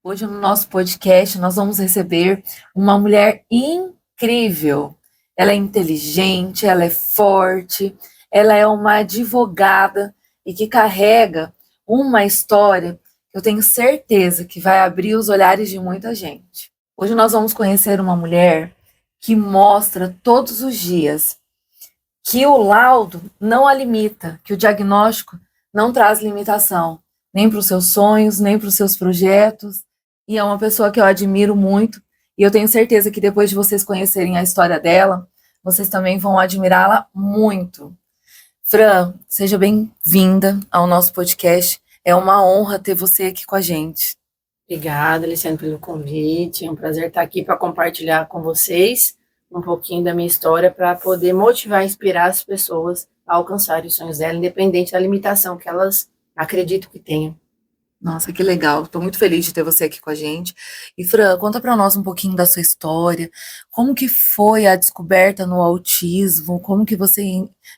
Hoje no nosso podcast nós vamos receber uma mulher incrível. Ela é inteligente, ela é forte, ela é uma advogada e que carrega uma história que eu tenho certeza que vai abrir os olhares de muita gente. Hoje nós vamos conhecer uma mulher que mostra todos os dias que o laudo não a limita, que o diagnóstico não traz limitação, nem para os seus sonhos, nem para os seus projetos. E é uma pessoa que eu admiro muito, e eu tenho certeza que depois de vocês conhecerem a história dela, vocês também vão admirá-la muito. Fran, seja bem-vinda ao nosso podcast. É uma honra ter você aqui com a gente. Obrigada, Alessandra, pelo convite. É um prazer estar aqui para compartilhar com vocês um pouquinho da minha história para poder motivar e inspirar as pessoas a alcançarem os sonhos delas, independente da limitação que elas acreditam que tenham. Nossa, que legal. Estou muito feliz de ter você aqui com a gente. E Fran, conta para nós um pouquinho da sua história. Como que foi a descoberta no autismo? Como que você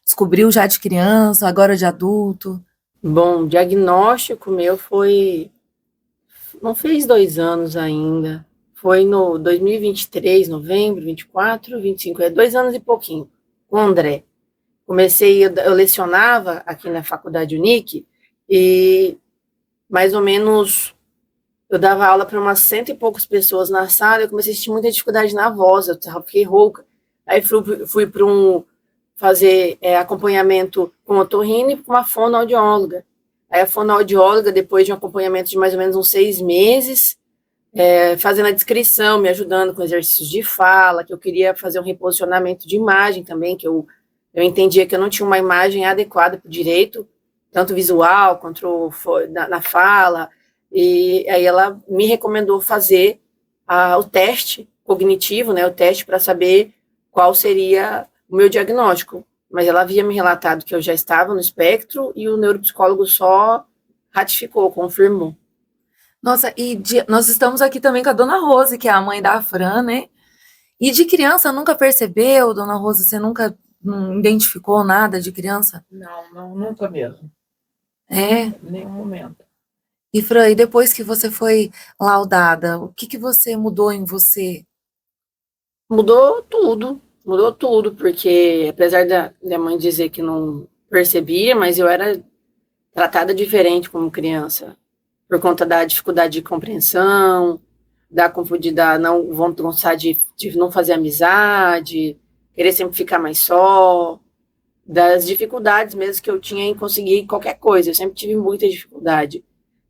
descobriu já de criança, agora de adulto? Bom, o diagnóstico meu não fez 2 anos ainda. Foi no 2023, novembro, 24, 25, 2 anos e pouquinho, com o André. Eu lecionava aqui na faculdade Unic e mais ou menos eu dava aula para umas 100 e poucas pessoas na sala. Eu comecei a sentir muita dificuldade na voz, fiquei rouca. Aí fui para fazer acompanhamento com otorrino e com uma fonoaudióloga. Aí a fonoaudióloga, depois de um acompanhamento de mais ou menos uns 6 meses, fazendo a descrição, me ajudando com exercícios de fala, que eu queria fazer um reposicionamento de imagem também, que eu entendia que eu não tinha uma imagem adequada para o direito, tanto visual quanto na fala. E aí ela me recomendou fazer o teste cognitivo, né, o teste para saber qual seria o meu diagnóstico. Mas ela havia me relatado que eu já estava no espectro e o neuropsicólogo só ratificou, confirmou. Nossa, nós estamos aqui também com a dona Rose, que é a mãe da Fran, né? E de criança, nunca percebeu, dona Rose, você nunca identificou nada de criança? Não, nunca mesmo. É? Em nenhum momento. E Fran, e depois que você foi laudada, o que você mudou em você? Mudou tudo, porque apesar da minha mãe dizer que não percebia, mas eu era tratada diferente como criança, por conta da dificuldade de compreensão, da não vontade de não fazer amizade, querer sempre ficar mais só, das dificuldades mesmo que eu tinha em conseguir qualquer coisa. Eu sempre tive muita dificuldade.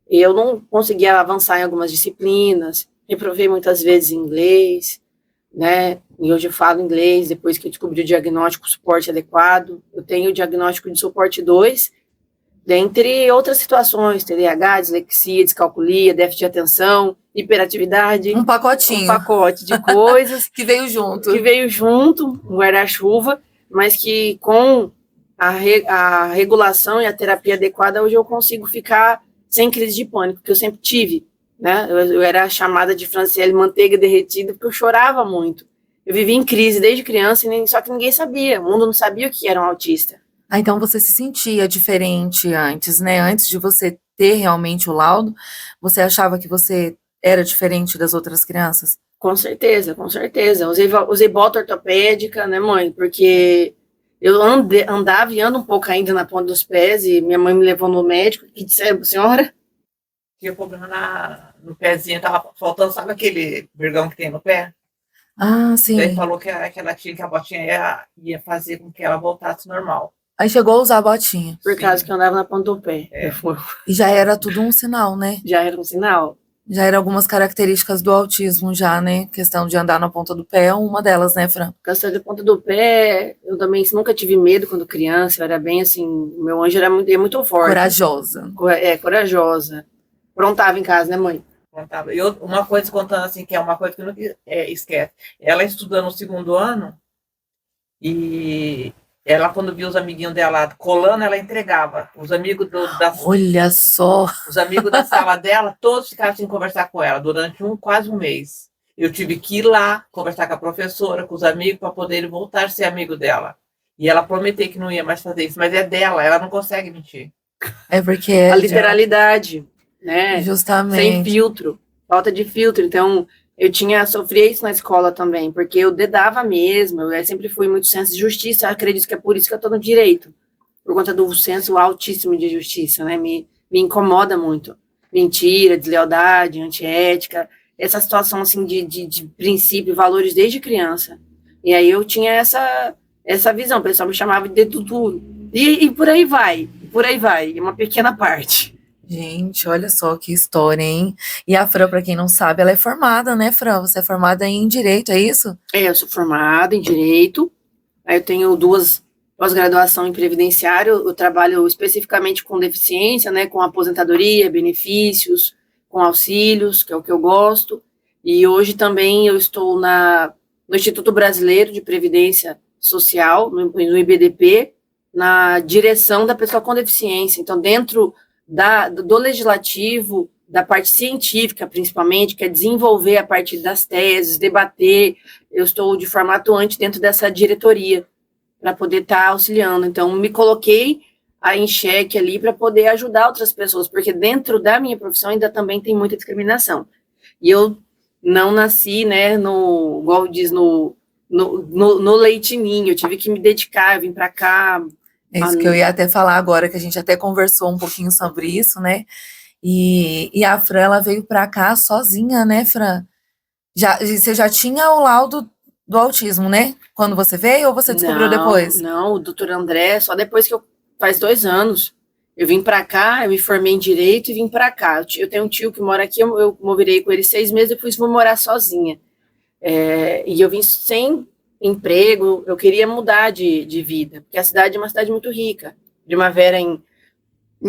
E eu não conseguia avançar em algumas disciplinas, reprovei muitas vezes em inglês, né? E hoje eu falo inglês depois que eu descobri o diagnóstico, o suporte adequado. Eu tenho o diagnóstico de suporte 2, dentre outras situações, TDAH, dislexia, descalculia, déficit de atenção, hiperatividade. Um pacotinho. Um pacote de coisas. Que veio junto. Um guarda-chuva, mas que com a regulação e a terapia adequada, hoje eu consigo ficar sem crise de pânico, que eu sempre tive, né? Eu era chamada de Franciele manteiga derretida, porque eu chorava muito. Eu vivia em crise desde criança, só que ninguém sabia, o mundo não sabia o que era um autista. Ah, então você se sentia diferente antes, né? Antes de você ter realmente o laudo, você achava que você era diferente das outras crianças? Com certeza, com certeza. Usei bota ortopédica, né, mãe? Porque eu andava e ando um pouco ainda na ponta dos pés, e minha mãe me levou no médico. Que disseram pra senhora? Tinha problema no pezinho, tava faltando, sabe aquele vergão que tem no pé? Ah, sim. Ele falou que ela tinha, que a botinha ia fazer com que ela voltasse normal. Aí chegou a usar a botinha. Por causa que eu andava na ponta do pé. E já era tudo um sinal, né? Já era um sinal. Já eram algumas características do autismo já, né? Questão de andar na ponta do pé é uma delas, né, Fran? Questão da ponta do pé, eu também nunca tive medo quando criança, eu era bem assim, meu anjo era muito forte. Corajosa. Corajosa. Prontava em casa, né, mãe? Prontava. E uma coisa, contando assim, que é uma coisa que eu nunca esquece. Ela estudando no 2º ano, e ela, quando via os amiguinhos dela colando, ela entregava. Os amigos Olha só! Os amigos da sala dela, todos ficaram sem conversar com ela durante quase um mês. Eu tive que ir lá conversar com a professora, com os amigos, para poder voltar a ser amigo dela. E ela prometeu que não ia mais fazer isso, mas é dela, ela não consegue mentir. É porque a literalidade, né? Justamente. Sem filtro. falta de filtro. Então, sofria isso na escola também, porque eu dedava mesmo, eu sempre fui muito senso de justiça, acredito que é por isso que eu estou no direito, por conta do senso altíssimo de justiça, né? Me incomoda muito. Mentira, deslealdade, antiética, essa situação assim de princípio, valores desde criança. E aí eu tinha essa visão, o pessoal me chamava de dedo duro. E por aí vai, é uma pequena parte. Gente, olha só que história, hein? E a Fran, pra quem não sabe, ela é formada, né, Fran? Você é formada em Direito, é isso? Eu sou formada em Direito, aí eu tenho 2 pós-graduação em Previdenciário, eu trabalho especificamente com deficiência, né, com aposentadoria, benefícios, com auxílios, que é o que eu gosto, e hoje também eu estou no Instituto Brasileiro de Previdência Social, no IBDP, na direção da pessoa com deficiência, então dentro do legislativo, da parte científica, principalmente, que é desenvolver a partir das teses, debater. Eu estou de forma atuante dentro dessa diretoria, para poder estar auxiliando. Então, me coloquei em xeque ali para poder ajudar outras pessoas, porque dentro da minha profissão ainda também tem muita discriminação. E eu não nasci, né, igual diz, no leitinho, eu tive que me dedicar, eu vim para cá. É isso que eu ia até falar agora, que a gente até conversou um pouquinho sobre isso, né? E a Fran, ela veio pra cá sozinha, né, Fran? Você já tinha o laudo do autismo, né? Quando você veio ou você descobriu depois? Não, o doutor André, só depois que faz 2 anos. Eu vim pra cá, eu me formei em Direito e vim pra cá. Eu tenho um tio que mora aqui, eu movirei com ele 6 meses, depois fui morar sozinha. E eu vim sem emprego, eu queria mudar de vida, porque a cidade é uma cidade muito rica. Primavera, em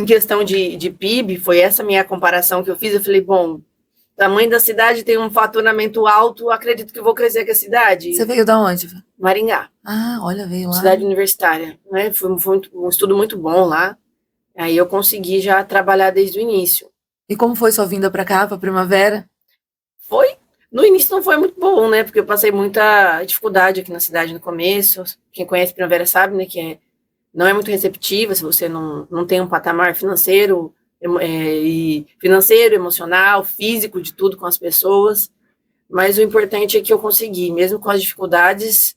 questão de PIB, foi essa minha comparação que eu fiz. Eu falei, bom, tamanho da cidade tem um faturamento alto, acredito que eu vou crescer com a cidade. Você veio da onde? Maringá. Ah, olha, veio lá. Cidade universitária, né? Foi um estudo muito bom lá. Aí eu consegui já trabalhar desde o início. E como foi sua vinda para cá, para Primavera? No início não foi muito bom, né? Porque eu passei muita dificuldade aqui na cidade no começo. Quem conhece Primavera sabe, né? Que não é muito receptiva se você não tem um patamar financeiro, emocional, físico, de tudo com as pessoas. Mas o importante é que eu consegui, mesmo com as dificuldades,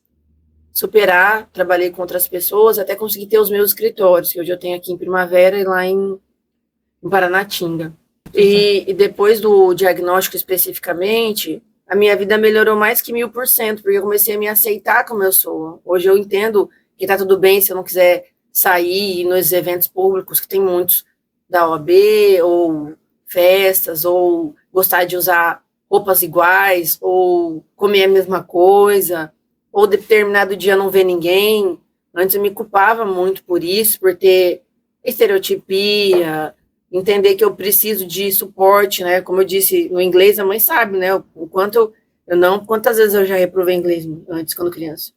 superar. Trabalhei com outras pessoas, até conseguir ter os meus escritórios, que hoje eu tenho aqui em Primavera e lá em Paranatinga. E depois do diagnóstico especificamente, a minha vida melhorou mais que 1000%, porque eu comecei a me aceitar como eu sou. Hoje eu entendo que tá tudo bem se eu não quiser sair nos eventos públicos, que tem muitos da OAB, ou festas, ou gostar de usar roupas iguais, ou comer a mesma coisa, ou determinado dia não ver ninguém. Antes eu me culpava muito por isso, por ter estereotipia, entender que eu preciso de suporte, né? Como eu disse, no inglês a mãe sabe, né? O quanto quantas vezes eu já reprovei inglês antes, quando criança?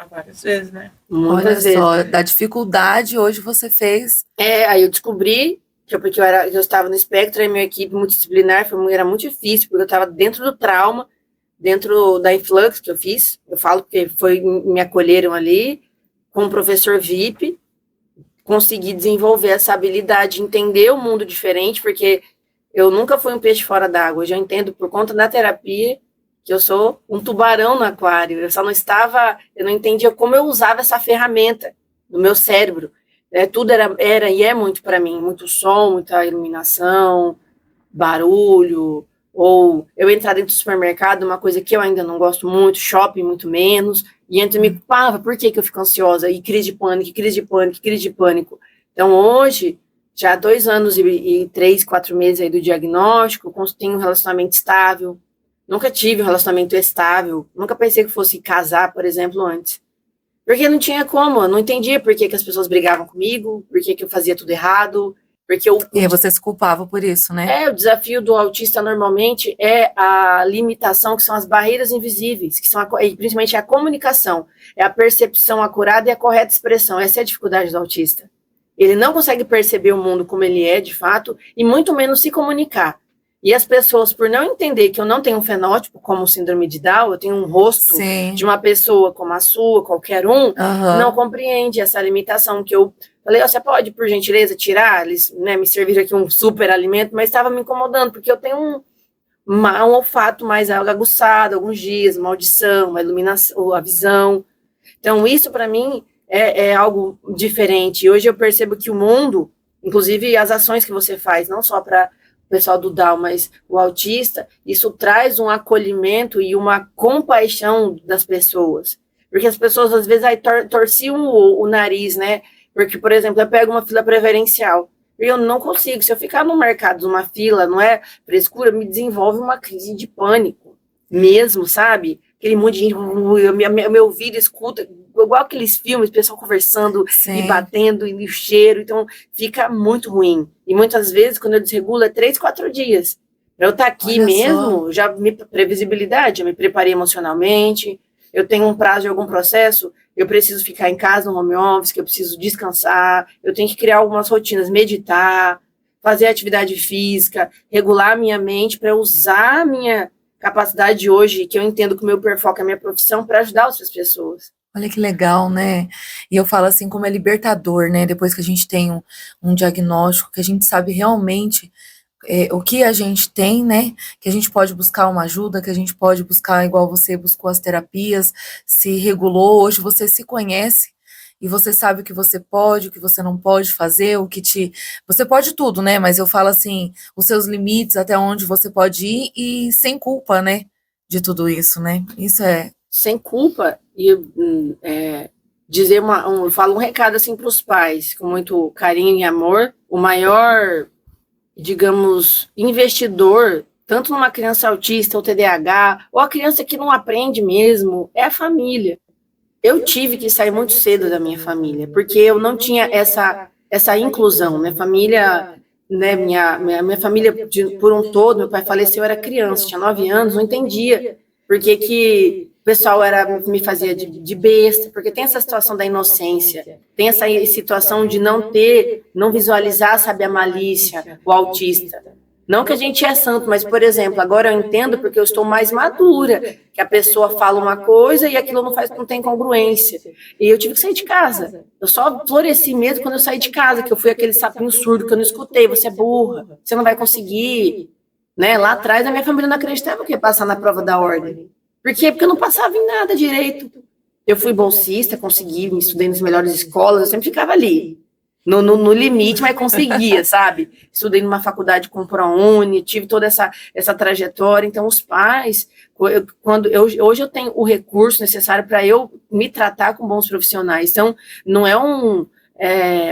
Várias vezes, né? Muitas vezes. Olha só, da dificuldade hoje você fez. Aí eu descobri que porque eu estava no espectro, e minha equipe multidisciplinar era muito difícil, porque eu estava dentro do trauma, dentro da Influx que eu fiz. Eu falo porque me acolheram ali, com um professor VIP, consegui desenvolver essa habilidade de entender o mundo diferente, porque eu nunca fui um peixe fora d'água. Hoje eu entendo, por conta da terapia, que eu sou um tubarão no aquário. Eu não entendia como eu usava essa ferramenta no meu cérebro. Tudo era e é muito para mim, muito som, muita iluminação, barulho, ou eu entrar dentro do supermercado, uma coisa que eu ainda não gosto muito, shopping muito menos, e antes eu me culpava, por que eu fico ansiosa? E crise de pânico, crise de pânico, crise de pânico. Então hoje, já há 2 anos e 3, 4 meses aí do diagnóstico, eu tenho um relacionamento estável, nunca tive um relacionamento estável, nunca pensei que fosse casar, por exemplo, antes. Porque não tinha como, eu não entendia por que as pessoas brigavam comigo, por que eu fazia tudo errado, porque E aí você se culpava por isso, né? O desafio do autista normalmente é a limitação, que são as barreiras invisíveis, que são principalmente a comunicação, é a percepção acurada e a correta expressão. Essa é a dificuldade do autista. Ele não consegue perceber o mundo como ele é, de fato, e muito menos se comunicar. E as pessoas, por não entender que eu não tenho um fenótipo como síndrome de Down, eu tenho um rosto de uma pessoa como a sua, qualquer um, não compreende essa limitação que eu falei, você pode, por gentileza, tirar? Eles me serviram aqui um super alimento, mas estava me incomodando, porque eu tenho um olfato mais aguçado, alguns dias, uma audição, uma iluminação, a visão. Então, isso para mim é algo diferente. E hoje eu percebo que o mundo, inclusive as ações que você faz, não só para o pessoal do Down, mas o autista, isso traz um acolhimento e uma compaixão das pessoas. Porque as pessoas, às vezes, aí torciam o nariz, né? Porque, por exemplo, eu pego uma fila preferencial. Eu não consigo. Se eu ficar no mercado, numa fila, não é frescura, me desenvolve uma crise de pânico mesmo, sabe? Aquele monte de gente, meu ouvido escuta, igual aqueles filmes, pessoal conversando Sim. e batendo, e o cheiro, então fica muito ruim. E muitas vezes, quando eu desregulo, é 3, 4 dias. Pra eu estar aqui Olha mesmo, previsibilidade, eu me preparei emocionalmente, eu tenho um prazo de algum processo, eu preciso ficar em casa no home office, que eu preciso descansar, eu tenho que criar algumas rotinas, meditar, fazer atividade física, regular a minha mente para usar a minha capacidade hoje, que eu entendo que o meu hiperfoco é a minha profissão, para ajudar outras pessoas. Olha que legal, né? E eu falo assim, como é libertador, né? Depois que a gente tem um diagnóstico, que a gente sabe realmente o que a gente tem, né? Que a gente pode buscar uma ajuda, que a gente pode buscar, igual você buscou as terapias, se regulou, hoje você se conhece e você sabe o que você pode, o que você não pode fazer, o que te. Você pode tudo, né? Mas eu falo assim, os seus limites, até onde você pode ir e sem culpa, né? De tudo isso, né? Isso é. Sem culpa, e dizer eu falo um recado assim para os pais, com muito carinho e amor. O maior, digamos, investidor, tanto numa criança autista ou TDAH, ou a criança que não aprende mesmo, é a família. Eu tive que sair muito cedo da minha família, porque eu não tinha essa inclusão. Minha família, né, minha família por um todo, meu pai faleceu, eu era criança, tinha 9 anos, não entendia porque que o pessoal me fazia de besta, porque tem essa situação da inocência, tem essa situação de não visualizar, sabe, a malícia, o autista. Não que a gente é santo, mas, por exemplo, agora eu entendo porque eu estou mais madura, que a pessoa fala uma coisa e aquilo não tem congruência. E eu tive que sair de casa. Eu só floresci mesmo quando eu saí de casa, que eu fui aquele sapinho surdo que eu não escutei. Você é burra, você não vai conseguir. Né? Lá atrás a minha família não acreditava que ia passar na prova da ordem. Por quê? Porque eu não passava em nada direito. Eu fui bolsista, consegui, me estudei nas melhores escolas, eu sempre ficava ali. No limite, mas conseguia, sabe? Estudei numa faculdade com ProUni, tive toda essa trajetória. Então, os pais, hoje eu tenho o recurso necessário para eu me tratar com bons profissionais. Então, não é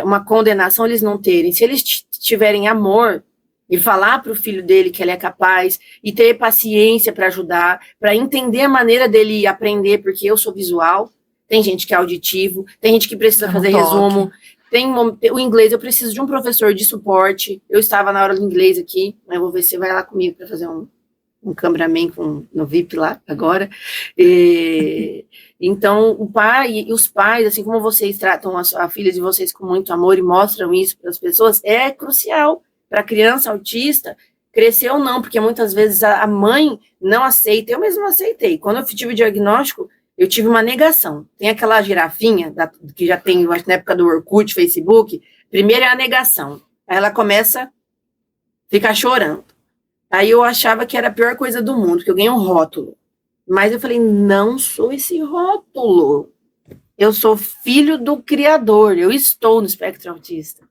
uma condenação eles não terem. Se eles tiverem amor e falar para o filho dele que ele é capaz e ter paciência para ajudar, para entender a maneira dele aprender, porque eu sou visual, tem gente que é auditivo, tem gente que precisa fazer resumo. O inglês, eu preciso de um professor de suporte. Eu estava na aula de inglês aqui, mas eu vou ver se você vai lá comigo para fazer um cameraman no VIP lá agora. Então, o pai e os pais, assim como vocês tratam a filha de vocês com muito amor e mostram isso para as pessoas, é crucial para a criança autista crescer ou não, porque muitas vezes a mãe não aceita. Eu mesma aceitei. Quando eu tive o diagnóstico, eu tive uma negação. Tem aquela girafinha, que já tem, eu acho, na época do Orkut, Facebook. Primeiro é a negação. Aí ela começa a ficar chorando. Aí eu achava que era a pior coisa do mundo, que eu ganhei um rótulo. Mas eu falei, não sou esse rótulo. Eu sou filho do Criador. Eu estou no espectro autista.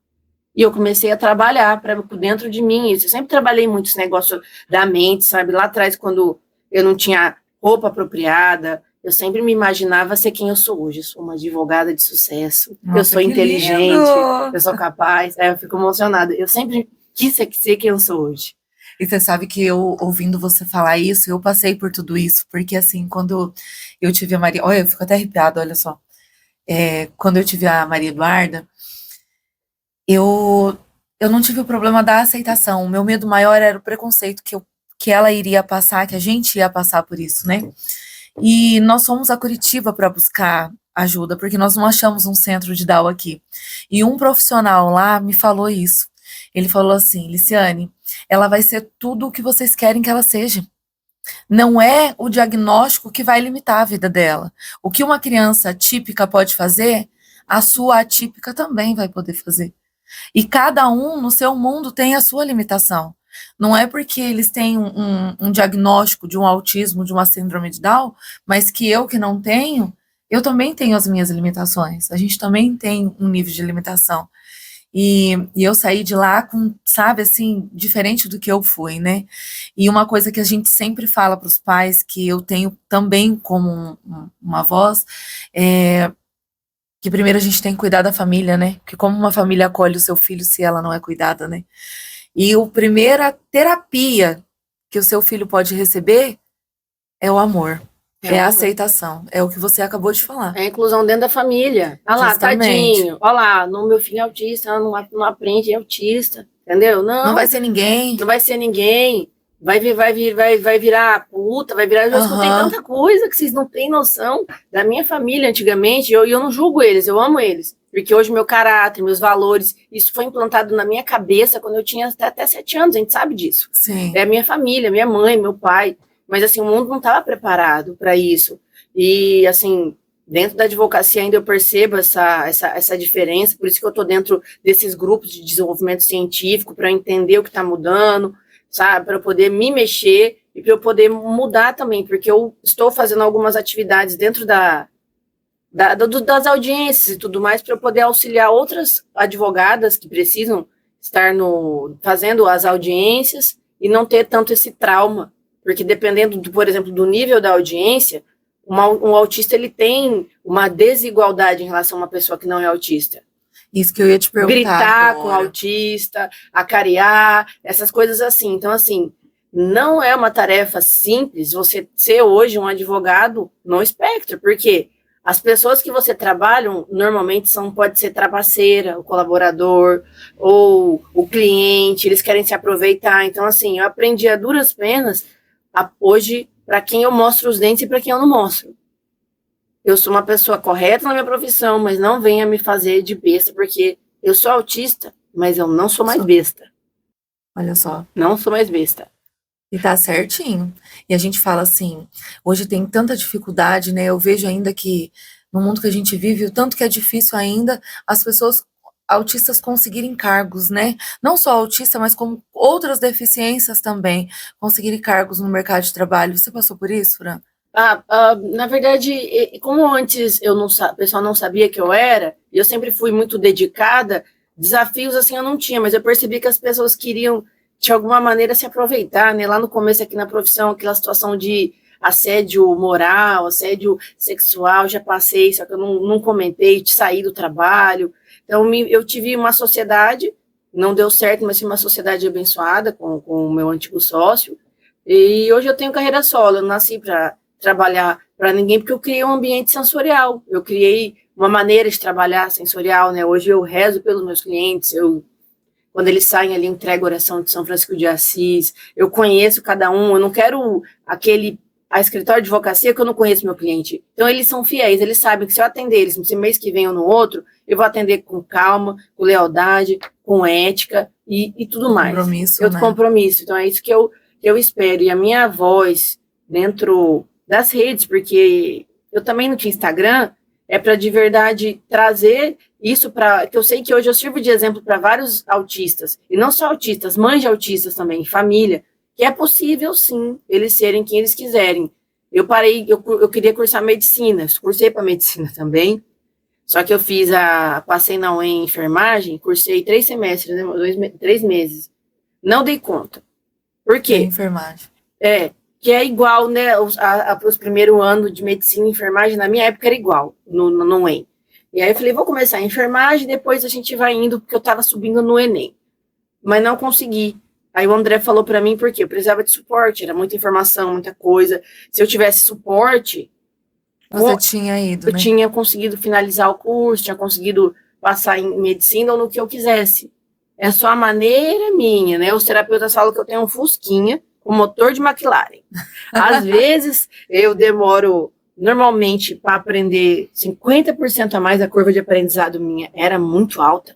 E eu comecei a trabalhar dentro de mim. Eu sempre trabalhei muito esse negócio da mente, sabe? Lá atrás, quando eu não tinha roupa apropriada, eu sempre me imaginava ser quem eu sou hoje. Eu sou uma advogada de sucesso, nossa, eu sou inteligente, lindo. Eu sou capaz, eu fico emocionada. Eu sempre quis ser quem eu sou hoje. E você sabe que eu, ouvindo você falar isso, eu passei por tudo isso, porque assim, quando eu tive a Maria... Olha, eu fico até arrepiada, olha só. Quando eu tive a Maria Eduarda, eu não tive o problema da aceitação. O meu medo maior era o preconceito que ela iria passar, que a gente ia passar por isso, né? E nós fomos a Curitiba para buscar ajuda, porque nós não achamos um centro de Down aqui. E um profissional lá me falou isso. Ele falou assim, Liciane, ela vai ser tudo o que vocês querem que ela seja. Não é o diagnóstico que vai limitar a vida dela. O que uma criança típica pode fazer, a sua atípica também vai poder fazer. E cada um no seu mundo tem a sua limitação. Não é porque eles têm um diagnóstico de um autismo, de uma síndrome de Down, mas que eu que não tenho, eu também tenho as minhas limitações. A gente também tem um nível de limitação. E eu saí de lá com, sabe, assim, diferente do que eu fui, né? E uma coisa que a gente sempre fala para os pais, que eu tenho também como uma voz, é que primeiro a gente tem que cuidar da família, né? Porque como uma família acolhe o seu filho se ela não é cuidada, né? E a primeira terapia que o seu filho pode receber é o amor, é a aceitação, é o que você acabou de falar. É a inclusão dentro da família. Olha lá, Justamente. tadinho. Olha lá, no meu filho é autista, não aprende, é autista. Entendeu? Não vai ser ninguém. Não vai ser ninguém. Vai virar puta, vai virar. Eu já escutei tanta coisa que vocês não têm noção da minha família antigamente. E eu não julgo eles, eu amo eles. Porque hoje meu caráter, meus valores, isso foi implantado na minha cabeça quando eu tinha até 7 anos, a gente sabe disso. Sim. É a minha família, minha mãe, meu pai. Mas assim, o mundo não estava preparado para isso. E assim, dentro da advocacia ainda eu percebo essa diferença, por isso que eu estou dentro desses grupos de desenvolvimento científico, para entender o que está mudando, sabe, para eu poder me mexer e para eu poder mudar também, porque eu estou fazendo algumas atividades dentro das audiências e tudo mais, para eu poder auxiliar outras advogadas que precisam estar fazendo as audiências e não ter tanto esse trauma, porque dependendo, por exemplo, do nível da audiência, um autista ele tem uma desigualdade em relação a uma pessoa que não é autista. Isso que eu ia te perguntar. Gritar agora. com o autista, acarear, essas coisas assim. Então, assim, não é uma tarefa simples você ser hoje um advogado no espectro, porque as pessoas que você trabalha normalmente pode ser trapaceira, o colaborador, ou o cliente, eles querem se aproveitar. Então, assim, eu aprendi a duras penas hoje para quem eu mostro os dentes e para quem eu não mostro. Eu sou uma pessoa correta na minha profissão, mas não venha me fazer de besta, porque eu sou autista, mas eu não sou mais besta. Olha só. Não sou mais besta. E tá certinho. E a gente fala assim, hoje tem tanta dificuldade, né? Eu vejo ainda que no mundo que a gente vive, o tanto que é difícil ainda as pessoas autistas conseguirem cargos, né? Não só autista, mas como outras deficiências também, conseguirem cargos no mercado de trabalho. Você passou por isso, Fran? Na verdade, como antes o pessoal não sabia que eu era, e eu sempre fui muito dedicada, desafios assim eu não tinha, mas eu percebi que as pessoas queriam, de alguma maneira, se aproveitar, né? Lá no começo aqui na profissão, aquela situação de assédio moral, assédio sexual, já passei, só que eu não comentei, de sair do trabalho. Então, eu tive uma sociedade, não deu certo, mas tive uma sociedade abençoada com o meu antigo sócio, e hoje eu tenho carreira solo, eu nasci para trabalhar para ninguém, porque eu criei um ambiente sensorial, eu criei uma maneira de trabalhar sensorial, né? Hoje eu rezo pelos meus clientes, quando eles saem ali, entrego a oração de São Francisco de Assis, eu conheço cada um, eu não quero a escritório de advocacia que eu não conheço meu cliente. Então, eles são fiéis, eles sabem que se eu atender eles no mês que vem ou no outro, eu vou atender com calma, com lealdade, com ética e tudo mais. Compromisso, né? Compromisso. Então, é isso que eu espero. E a minha voz dentro das redes, porque eu também não tinha Instagram, é para de verdade trazer isso que eu sei que hoje eu sirvo de exemplo para vários autistas, e não só autistas, mães de autistas também, família, que é possível sim, eles serem quem eles quiserem. Eu queria cursar medicina, cursei para medicina também, só que eu passei na UEM em enfermagem, cursei 3 semestres, né, 3 meses, não dei conta. Por quê? Enfermagem. Que é igual, né, os primeiros anos de medicina e enfermagem, na minha época era igual, no UEM. E aí eu falei, vou começar a enfermagem, depois a gente vai indo, porque eu estava subindo no Enem. Mas não consegui. Aí o André falou para mim, porque eu precisava de suporte, era muita informação, muita coisa. Se eu tivesse suporte... Você tinha ido, eu tinha conseguido finalizar o curso, tinha conseguido passar em medicina ou no que eu quisesse. É só a maneira minha, né? Os terapeutas falam que eu tenho um fusquinha, com motor de McLaren. Às vezes, eu demoro, normalmente, para aprender 50% a mais, a curva de aprendizado minha era muito alta,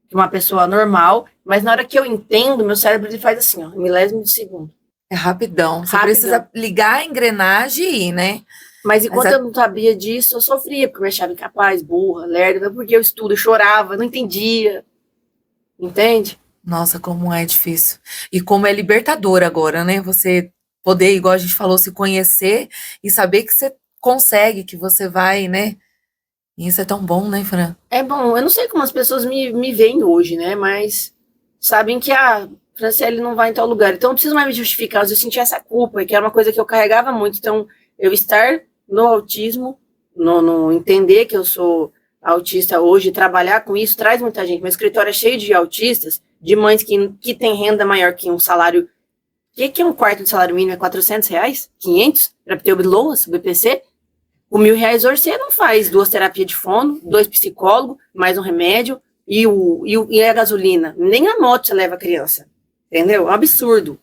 que uma pessoa normal, mas na hora que eu entendo, meu cérebro ele faz assim, ó, milésimo de segundo. É rapidão. Você precisa ligar a engrenagem e ir, né? Mas enquanto eu não sabia disso, eu sofria, porque eu me achava incapaz, burra, lerda, porque eu estudo, eu chorava, não entendia. Entende? Nossa, como é difícil. E como é libertador agora, né? Você poder, igual a gente falou, se conhecer e saber que você consegue, que você vai, né? E isso é tão bom, né, Fran? É bom, eu não sei como as pessoas me veem hoje, né? Mas sabem que a Franciele não vai em tal lugar. Então eu não preciso mais me justificar, eu senti essa culpa, que era uma coisa que eu carregava muito. Então, eu estar no autismo, no entender que eu sou autista hoje, trabalhar com isso, traz muita gente. Meu escritório é cheio de autistas, de mães que têm renda maior que um salário. O que é um quarto de salário mínimo? É R$ 400? 500? Para ter o LOAS, o BPC? Com R$ 1.000 hoje você não faz 2 terapias de fono, 2 psicólogos, mais um remédio e a gasolina. Nem a moto você leva a criança. Entendeu? É um absurdo.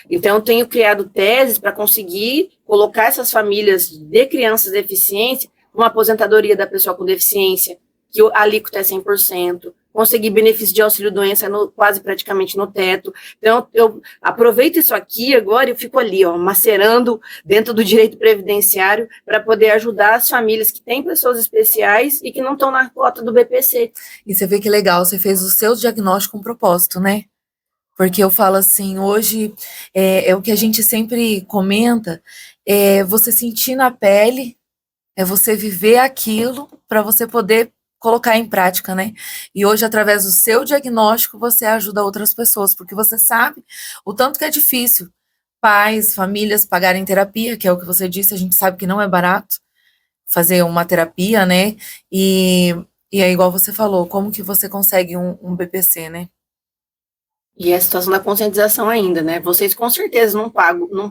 Então, eu tenho criado teses para conseguir colocar essas famílias de crianças deficientes uma aposentadoria da pessoa com deficiência, que a alíquota é 100%, conseguir benefício de auxílio-doença quase praticamente no teto. Então, eu aproveito isso aqui agora e eu fico ali, ó, macerando dentro do direito previdenciário para poder ajudar as famílias que têm pessoas especiais e que não estão na cota do BPC. E você vê que legal, você fez o seu diagnóstico com propósito, né? Porque eu falo assim, hoje é o que a gente sempre comenta, é você sentir na pele, é você viver aquilo para você poder colocar em prática, né? E hoje, através do seu diagnóstico, você ajuda outras pessoas, porque você sabe o tanto que é difícil pais, famílias pagarem terapia, que é o que você disse, a gente sabe que não é barato fazer uma terapia, né? E é igual você falou, como que você consegue um BPC, né? E é a situação da conscientização ainda, né? Vocês com certeza não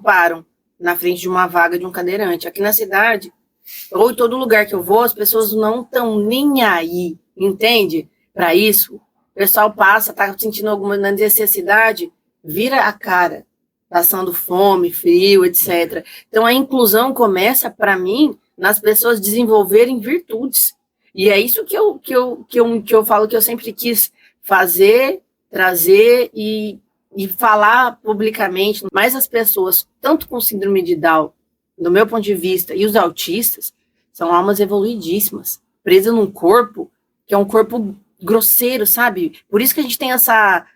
param na frente de uma vaga de um cadeirante. Aqui na cidade, ou em todo lugar que eu vou, as pessoas não estão nem aí, entende? Para isso, o pessoal passa, tá sentindo alguma necessidade, vira a cara, passando fome, frio, etc. Então, a inclusão começa, para mim, nas pessoas desenvolverem virtudes. E é isso que eu falo que eu sempre quis fazer, trazer e falar publicamente. Mas as pessoas, tanto com síndrome de Down, do meu ponto de vista, e os autistas, são almas evoluidíssimas, presas num corpo que é um corpo grosseiro, sabe? Por isso que a gente tem essa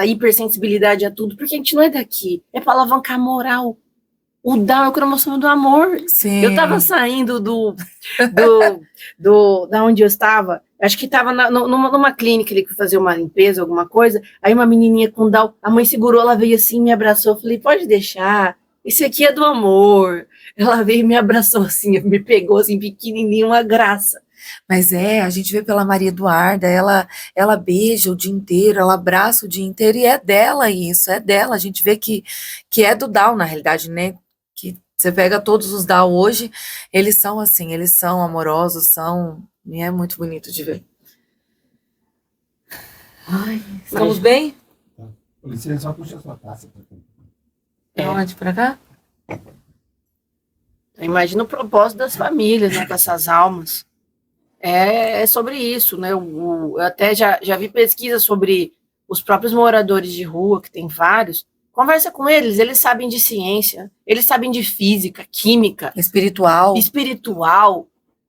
hipersensibilidade a tudo, porque a gente não é daqui, é para alavancar a moral. O Down é o cromossomo do amor. Sim. Eu tava saindo da onde eu estava, acho que tava numa clínica ali que fazer uma limpeza, alguma coisa, aí uma menininha com Down, a mãe segurou, ela veio assim, me abraçou, falei, pode deixar, isso aqui é do amor. Ela veio e me abraçou assim, me pegou assim, pequenininha, uma graça. Mas a gente vê pela Maria Eduarda, ela beija o dia inteiro, ela abraça o dia inteiro, e é dela isso, é dela. A gente vê que é do Down, na realidade, né? Que você pega todos os Down hoje, eles são assim, eles são amorosos, e é muito bonito de ver. Ai, estamos bem? Com licença, só puxa a sua taça. Onde, pra cá? Imagina o propósito das famílias, né, com essas almas. É sobre isso, né? Eu até já vi pesquisas sobre os próprios moradores de rua, que tem vários. Conversa com eles, eles sabem de ciência, eles sabem de física, química, espiritual.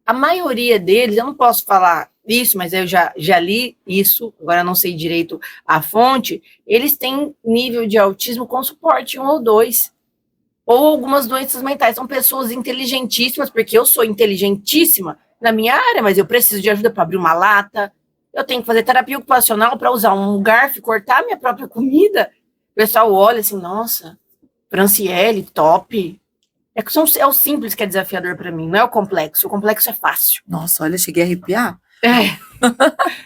A maioria deles, eu não posso falar isso, mas eu já li isso, agora não sei direito a fonte, eles têm nível de autismo com suporte 1 ou 2. Ou algumas doenças mentais. São pessoas inteligentíssimas, porque eu sou inteligentíssima na minha área, mas eu preciso de ajuda para abrir uma lata, eu tenho que fazer terapia ocupacional para usar um garfo e cortar minha própria comida. O pessoal olha assim, nossa, Franciele, top. É o simples que é desafiador para mim, não é o complexo é fácil. Nossa, olha, cheguei a arrepiar.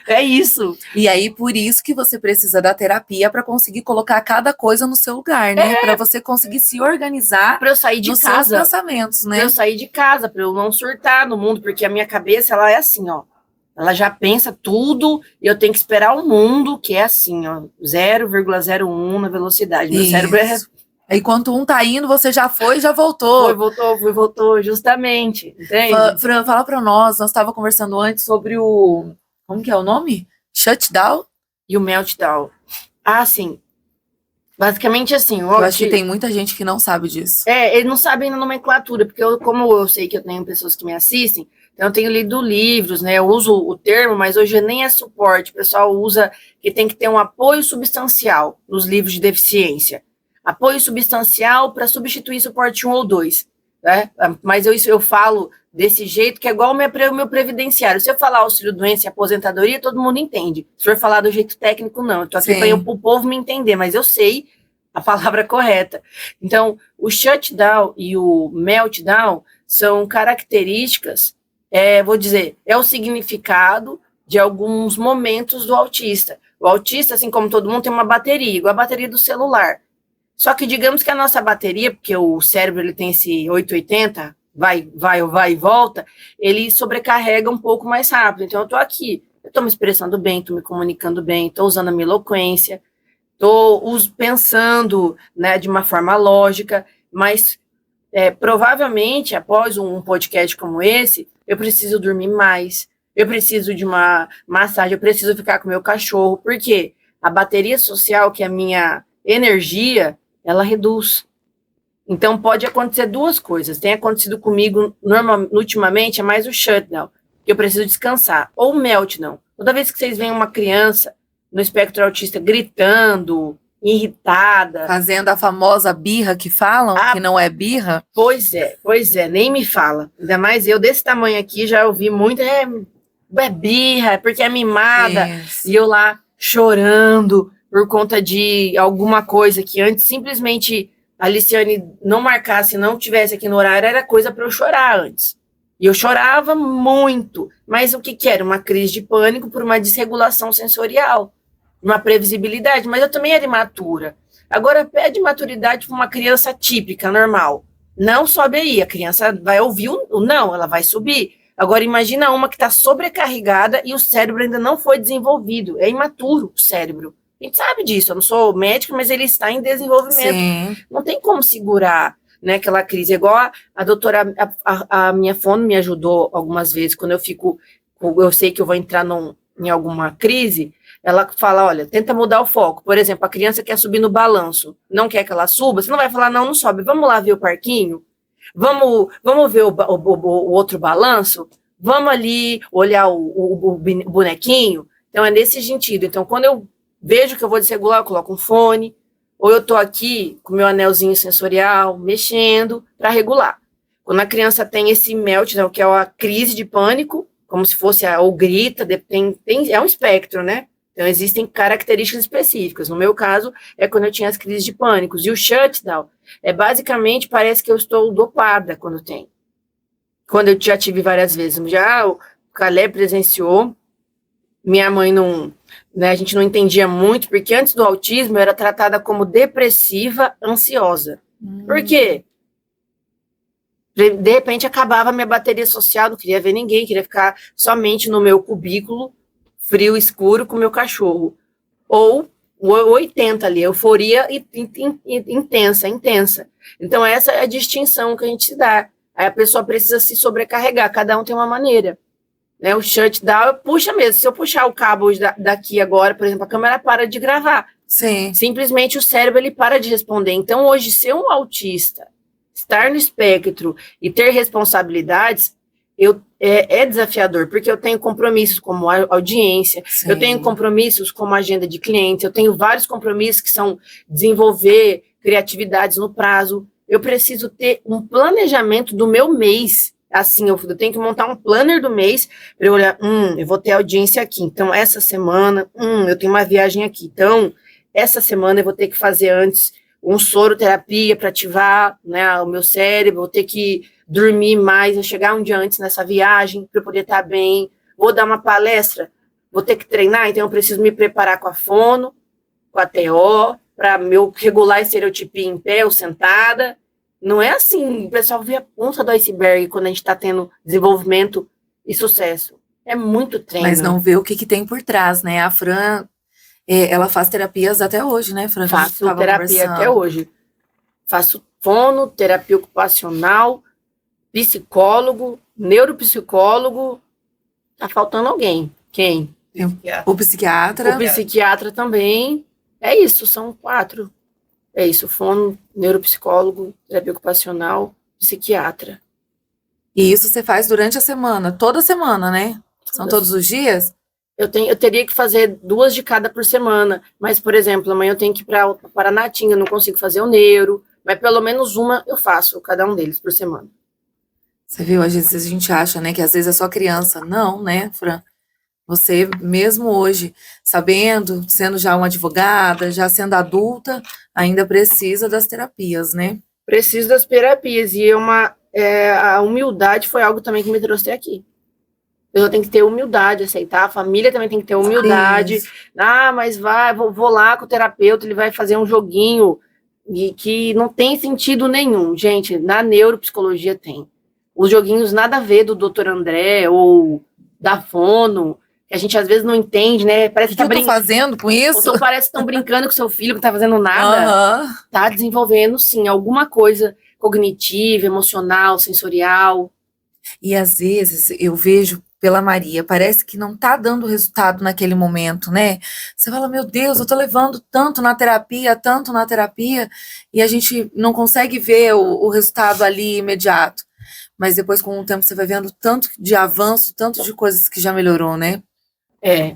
É isso. E aí, por isso que você precisa da terapia para conseguir colocar cada coisa no seu lugar, né? Para você conseguir se organizar para eu sair de nos casa, seus pensamentos, né? Para eu sair de casa, para eu não surtar no mundo, porque a minha cabeça, ela é assim, ó. Ela já pensa tudo e eu tenho que esperar o mundo, que é assim, ó, 0,01 na velocidade. Meu cérebro é... Enquanto um tá indo, você já foi e já voltou. Voltou, justamente. Entende? Fran, fala para nós estávamos conversando antes sobre o... Como que é o nome? Shutdown? E o meltdown. Ah, sim. Basicamente assim. Eu acho que tem muita gente que não sabe disso. Eles não sabem a nomenclatura, porque como eu sei que eu tenho pessoas que me assistem, Então, eu tenho lido livros, né? Eu uso o termo, mas hoje nem é suporte. O pessoal usa que tem que ter um apoio substancial nos livros de deficiência. Apoio substancial para substituir suporte 1 ou 2. Né? Mas eu falo desse jeito, que é igual o meu previdenciário. Se eu falar auxílio-doença e aposentadoria, todo mundo entende. Se for falar do jeito técnico, não. Eu estou aqui para o povo me entender, mas eu sei a palavra correta. Então, o shutdown e o meltdown são características, vou dizer, é o significado de alguns momentos do autista. O autista, assim como todo mundo, tem uma bateria, igual a bateria do celular. Só que digamos que a nossa bateria, porque o cérebro ele tem esse 880, vai e volta, ele sobrecarrega um pouco mais rápido. Então, eu estou aqui, eu estou me expressando bem, estou me comunicando bem, estou usando a minha eloquência, estou pensando, né, de uma forma lógica, mas provavelmente, após um podcast como esse, eu preciso dormir mais, eu preciso de uma massagem, eu preciso ficar com o meu cachorro, porque a bateria social, que é a minha energia, ela reduz. Então, pode acontecer duas coisas. Tem acontecido comigo, ultimamente, é mais o shutdown, que eu preciso descansar, ou o meltdown. Toda vez que vocês veem uma criança no espectro autista gritando, irritada. Fazendo a famosa birra que falam, que não é birra. Pois é, nem me fala. Ainda mais eu, desse tamanho aqui, já ouvi muito, é birra, é porque é mimada. Isso. E eu lá chorando por conta de alguma coisa que antes simplesmente a Liciane não marcasse, não tivesse aqui no horário, era coisa para eu chorar antes. E eu chorava muito. Mas o que era? Uma crise de pânico por uma desregulação sensorial, uma previsibilidade. Mas eu também era imatura. Agora, pede maturidade para uma criança típica, normal. Não sobe aí, a criança vai ouvir o não, ela vai subir. Agora, imagina uma que está sobrecarregada e o cérebro ainda não foi desenvolvido. É imaturo o cérebro. A gente sabe disso, eu não sou médica, mas ele está em desenvolvimento. Sim. Não tem como segurar, né, aquela crise. É igual a doutora, a minha fono me ajudou algumas vezes, quando eu sei que eu vou entrar em alguma crise, ela fala, olha, tenta mudar o foco. Por exemplo, a criança quer subir no balanço, não quer que ela suba, você não vai falar, não sobe, vamos lá ver o parquinho? Vamos ver o outro balanço? Vamos ali olhar o bonequinho? Então, é nesse sentido. Então, quando eu vejo que eu vou desregular, eu coloco um fone, ou eu tô aqui com meu anelzinho sensorial, mexendo, para regular. Quando a criança tem esse meltdown, que é a crise de pânico, como se fosse, ou grita, é um espectro, né? Então, existem características específicas. No meu caso, é quando eu tinha as crises de pânico. E o shutdown, basicamente, parece que eu estou dopada quando tem. Quando eu já tive várias vezes. Já o Caleb presenciou, minha mãe não, né, a gente não entendia muito, porque antes do autismo eu era tratada como depressiva, ansiosa. Por quê? De repente acabava a minha bateria social, não queria ver ninguém, queria ficar somente no meu cubículo, frio, escuro, com meu cachorro. Ou o 80 ali, euforia intensa. Então essa é a distinção que a gente se dá. Aí a pessoa precisa se sobrecarregar, cada um tem uma maneira. Né, o shutdown puxa mesmo. Se eu puxar o cabo daqui agora, por exemplo, a câmera para de gravar. Sim. Simplesmente o cérebro ele para de responder. Então, hoje, ser um autista, estar no espectro e ter responsabilidades, é desafiador, porque eu tenho compromissos como audiência, Sim. Eu tenho compromissos como agenda de clientes, eu tenho vários compromissos que são desenvolver criatividades no prazo. Eu preciso ter um planejamento do meu mês. Assim, eu tenho que montar um planner do mês para eu olhar, eu vou ter audiência aqui, então essa semana, eu tenho uma viagem aqui, então essa semana eu vou ter que fazer antes um soroterapia para ativar, né, o meu cérebro, vou ter que dormir mais, eu chegar um dia antes nessa viagem para eu poder estar bem, vou dar uma palestra, vou ter que treinar, então eu preciso me preparar com a fono, com a TO, para meu regular estereotipia em pé ou sentada. Não é assim, o pessoal vê a ponta do iceberg quando a gente está tendo desenvolvimento e sucesso. É muito treino. Mas não vê o que tem por trás, né? A Fran, ela faz terapias até hoje, né, Fran? Faço terapia até hoje. Faço fono, terapia ocupacional, psicólogo, neuropsicólogo. Tá faltando alguém. Quem? O psiquiatra. O psiquiatra também. É isso, são 4. É isso, fono, neuropsicólogo, terapia ocupacional, psiquiatra. E isso você faz durante a semana, toda semana, né? São todos os dias? Eu teria que fazer 2 de cada por semana, mas, por exemplo, amanhã eu tenho que ir para Paranatinga, eu não consigo fazer o neuro, mas pelo menos uma eu faço, cada um deles por semana. Você viu, às vezes a gente acha, né, que às vezes é só criança. Não, né, Fran? Você mesmo hoje, sabendo, sendo já uma advogada, já sendo adulta, ainda precisa das terapias, né? Preciso das terapias, e a humildade foi algo também que me trouxe até aqui. Eu tenho que ter humildade, aceitar, a família também tem que ter humildade. Isso. Ah, mas vou lá com o terapeuta, ele vai fazer um joguinho e que não tem sentido nenhum. Gente, na neuropsicologia tem. Os joguinhos nada a ver do Dr. André ou da Fono, que a gente às vezes não entende, né? Parece O que eu tô fazendo com isso? Ou parece que estão brincando com seu filho que não tá fazendo nada. Aham. Tá desenvolvendo, sim, alguma coisa cognitiva, emocional, sensorial. E às vezes eu vejo pela Maria, parece que não tá dando resultado naquele momento, né? Você fala, meu Deus, eu tô levando tanto na terapia, e a gente não consegue ver o resultado ali imediato. Mas depois, com o tempo, você vai vendo tanto de avanço, tanto de coisas que já melhorou, né?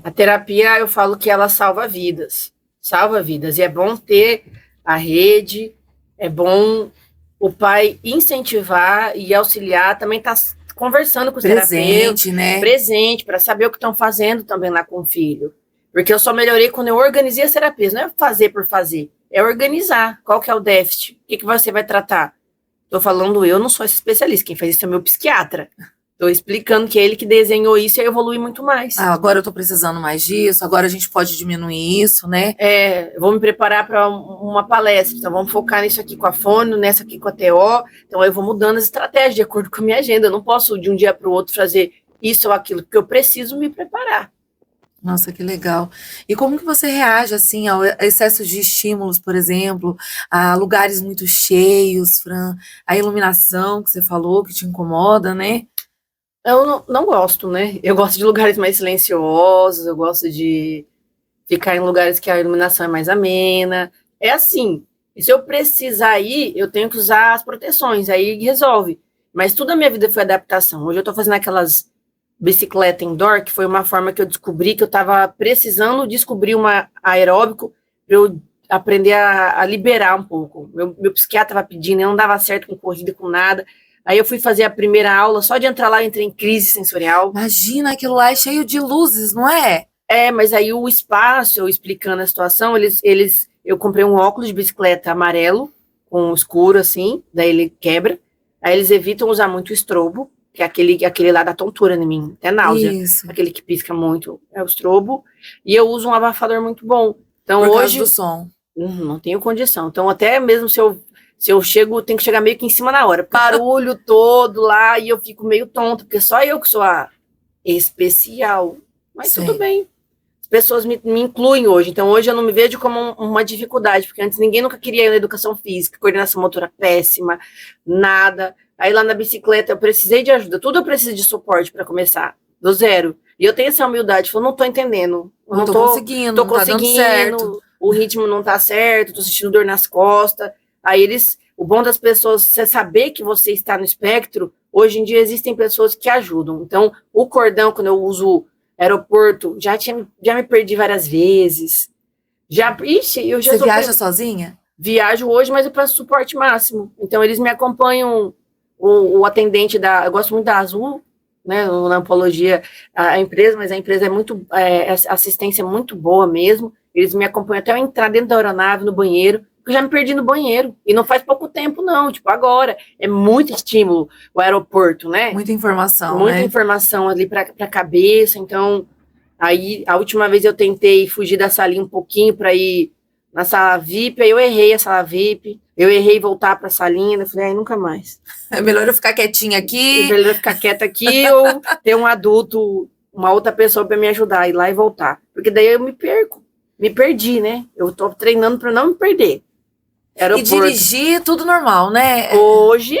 A terapia, eu falo que ela salva vidas. Salva vidas. E é bom ter a rede, é bom o pai incentivar e auxiliar, também tá conversando com os terapeutas. Presente, né? Presente, para saber o que estão fazendo também lá com o filho. Porque eu só melhorei quando eu organizei as terapias. Não é fazer por fazer, é organizar. Qual que é o déficit? O que você vai tratar? Tô falando, eu não sou esse especialista, quem faz isso é meu psiquiatra. Tô explicando que é ele que desenhou isso e eu evolui muito mais. Ah, agora eu tô precisando mais disso, agora a gente pode diminuir isso, né? Eu vou me preparar para uma palestra, então vamos focar nisso aqui com a Fono, nessa aqui com a TO, então eu vou mudando as estratégias de acordo com a minha agenda, eu não posso de um dia para o outro fazer isso ou aquilo, porque eu preciso me preparar. Nossa, que legal. E como que você reage, assim, ao excesso de estímulos, por exemplo, a lugares muito cheios, Fran, a iluminação que você falou que te incomoda, né? Eu não gosto, né? Eu gosto de lugares mais silenciosos, eu gosto de ficar em lugares que a iluminação é mais amena. É assim, se eu precisar ir, eu tenho que usar as proteções, aí resolve. Mas toda a minha vida foi adaptação. Hoje eu tô fazendo aquelas bicicleta indoor, que foi uma forma que eu descobri que eu tava precisando descobrir uma aeróbico para eu aprender a liberar um pouco. Meu psiquiatra tava pedindo, eu não dava certo com corrida, com nada. Aí eu fui fazer a primeira aula, só de entrar lá eu entrei em crise sensorial. Imagina, aquilo lá é cheio de luzes, não é? Mas aí o espaço, eu explicando a situação, eu comprei um óculos de bicicleta amarelo, com escuro assim, daí ele quebra. Aí eles evitam usar muito estrobo, que é aquele lá da tontura em mim, até náusea. Isso. Aquele que pisca muito é o estrobo. E eu uso um abafador muito bom. Então Por hoje causa do som. não tenho condição. Então até mesmo se eu chego, tenho que chegar meio que em cima na hora. Barulho todo lá e eu fico meio tonta, porque só eu que sou a especial. Mas Sei. tudo bem. As pessoas me incluem hoje. Então hoje eu não me vejo como uma dificuldade, porque antes ninguém nunca queria ir na educação física, coordenação motora péssima, nada. Aí lá na bicicleta eu precisei de ajuda, tudo eu preciso de suporte para começar, do zero. E eu tenho essa humildade, eu não tô entendendo. Não tô conseguindo, não tá dando certo. O ritmo não tá certo, tô sentindo dor nas costas. Aí o bom das pessoas, você saber que você está no espectro, hoje em dia existem pessoas que ajudam. Então, o cordão, quando eu uso aeroporto, já me perdi várias vezes. Você viaja sozinha? Viajo hoje, mas eu peço suporte máximo. Então, eles me acompanham. O atendente eu gosto muito da Azul, né, na oncologia, a empresa, mas a empresa a assistência é muito boa mesmo. Eles me acompanham até eu entrar dentro da aeronave, no banheiro, porque eu já me perdi no banheiro. E não faz pouco tempo, não, tipo, agora. É muito estímulo o aeroporto, né? Muita informação, Muita né? informação ali para a cabeça. Então, aí, a última vez eu tentei fugir da salinha um pouquinho para ir na sala VIP, aí eu errei a sala VIP. Eu errei voltar para a salinha, eu falei, nunca mais. É melhor eu ficar quietinha aqui. É melhor eu ficar quieta aqui ou ter um adulto, uma outra pessoa para me ajudar, ir lá e voltar. Porque daí eu me perdi, né? Eu tô treinando para não me perder. E dirigir, tudo normal, né? Hoje